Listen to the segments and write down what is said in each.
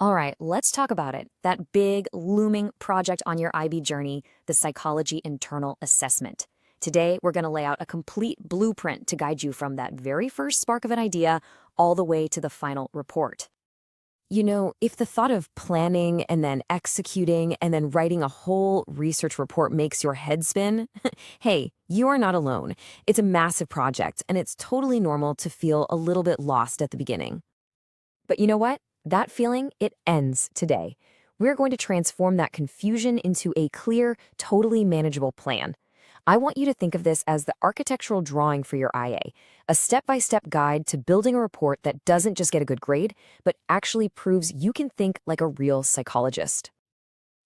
All right, let's talk about it. That big, looming project on your IB journey, the Psychology Internal Assessment. Today, we're going to lay out a complete blueprint to guide you from that very first spark of an idea all the way to the final report. You know, if the thought of planning and then executing and then writing a whole research report makes your head spin, hey, you are not alone. It's a massive project, and it's totally normal to feel a little bit lost at the beginning. But you know what? That feeling, it ends today. We're going to transform that confusion into a clear, totally manageable plan. I want you to think of this as the architectural drawing for your IA, a step-by-step guide to building a report that doesn't just get a good grade, but actually proves you can think like a real psychologist.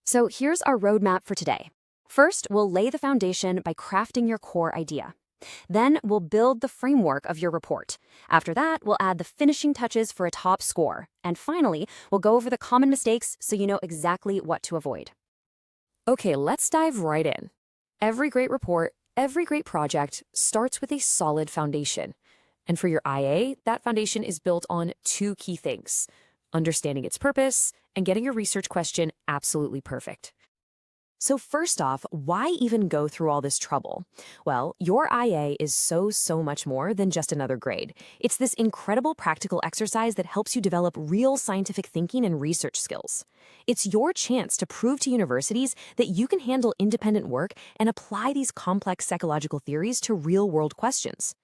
So here's our roadmap for today. First, we'll lay the foundation by crafting your core idea. Then we'll build the framework of your report. After that, we'll add the finishing touches for a top score. And finally, we'll go over the common mistakes so you know exactly what to avoid. Okay, let's dive right in. Every great report, every great project starts with a solid foundation. And for your IA, that foundation is built on two key things: understanding its purpose and getting your research question absolutely perfect. So first off, why even go through all this trouble? Well, your IA is so much more than just another grade. It's this incredible practical exercise that helps you develop real scientific thinking and research skills. It's your chance to prove to universities that you can handle independent work and apply these complex psychological theories to real-world questions.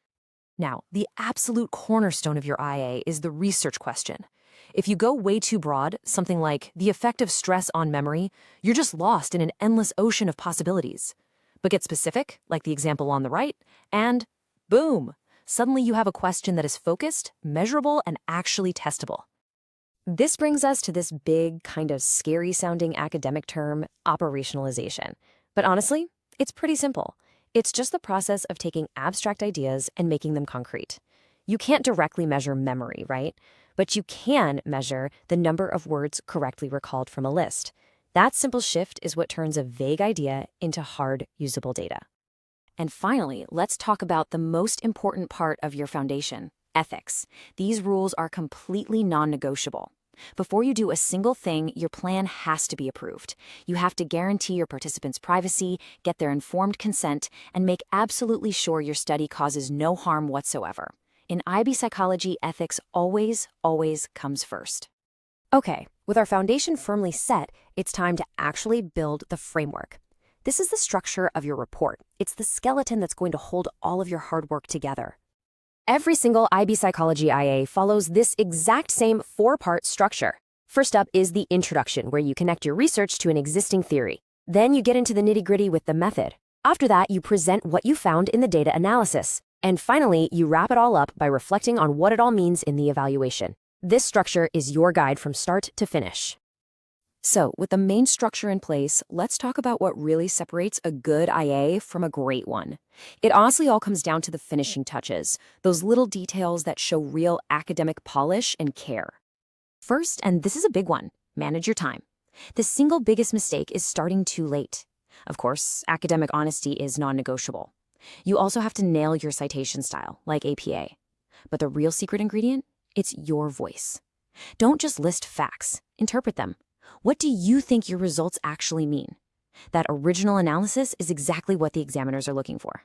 Now, the absolute cornerstone of your IA is the research question. If you go way too broad, something like the effect of stress on memory, you're just lost in an endless ocean of possibilities. But get specific, like the example on the right, and boom, suddenly you have a question that is focused, measurable, and actually testable. This brings us to this big, kind of scary-sounding academic term, operationalization. But honestly, it's pretty simple. It's just the process of taking abstract ideas and making them concrete. You can't directly measure memory, right? But you can measure the number of words correctly recalled from a list. That simple shift is what turns a vague idea into hard, usable data. And finally, let's talk about the most important part of your foundation, ethics. These rules are completely non-negotiable. Before you do a single thing, your plan has to be approved. You have to guarantee your participants' privacy, get their informed consent, and make absolutely sure your study causes no harm whatsoever. In IB psychology, ethics always comes first. Okay, with our foundation firmly set, it's time to actually build the framework. This is the structure of your report. It's the skeleton that's going to hold all of your hard work together. Every single IB psychology IA follows this exact same four-part structure. First up is the introduction, where you connect your research to an existing theory. Then you get into the nitty-gritty with the method. After that, you present what you found in the data analysis. And finally, you wrap it all up by reflecting on what it all means in the evaluation. This structure is your guide from start to finish. So, with the main structure in place, let's talk about what really separates a good IA from a great one. It honestly all comes down to the finishing touches, those little details that show real academic polish and care. First, and this is a big one, manage your time. The single biggest mistake is starting too late. Of course, academic honesty is non-negotiable. You also have to nail your citation style, like APA. But the real secret ingredient? It's your voice. Don't just list facts, interpret them. What do you think your results actually mean? That original analysis is exactly what the examiners are looking for.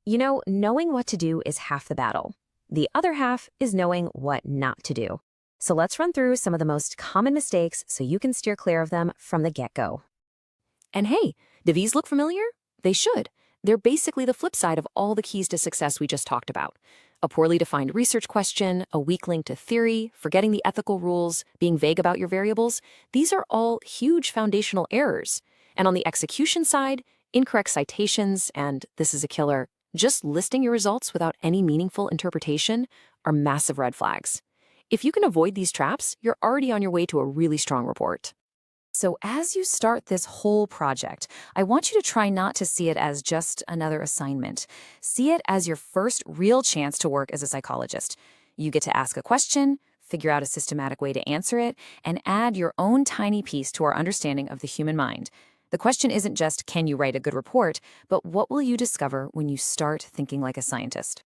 You know, knowing what to do is half the battle. The other half is knowing what not to do. So let's run through some of the most common mistakes so you can steer clear of them from the get-go. And hey, do these look familiar? They should. They're basically the flip side of all the keys to success we just talked about. A poorly defined research question, a weak link to theory, forgetting the ethical rules, being vague about your variables. These are all huge foundational errors. And on the execution side, incorrect citations, and this is a killer, just listing your results without any meaningful interpretation are massive red flags. If you can avoid these traps, you're already on your way to a really strong report. So as you start this whole project, I want you to try not to see it as just another assignment. See it as your first real chance to work as a psychologist. You get to ask a question, figure out a systematic way to answer it, and add your own tiny piece to our understanding of the human mind. The question isn't just, can you write a good report, but what will you discover when you start thinking like a scientist?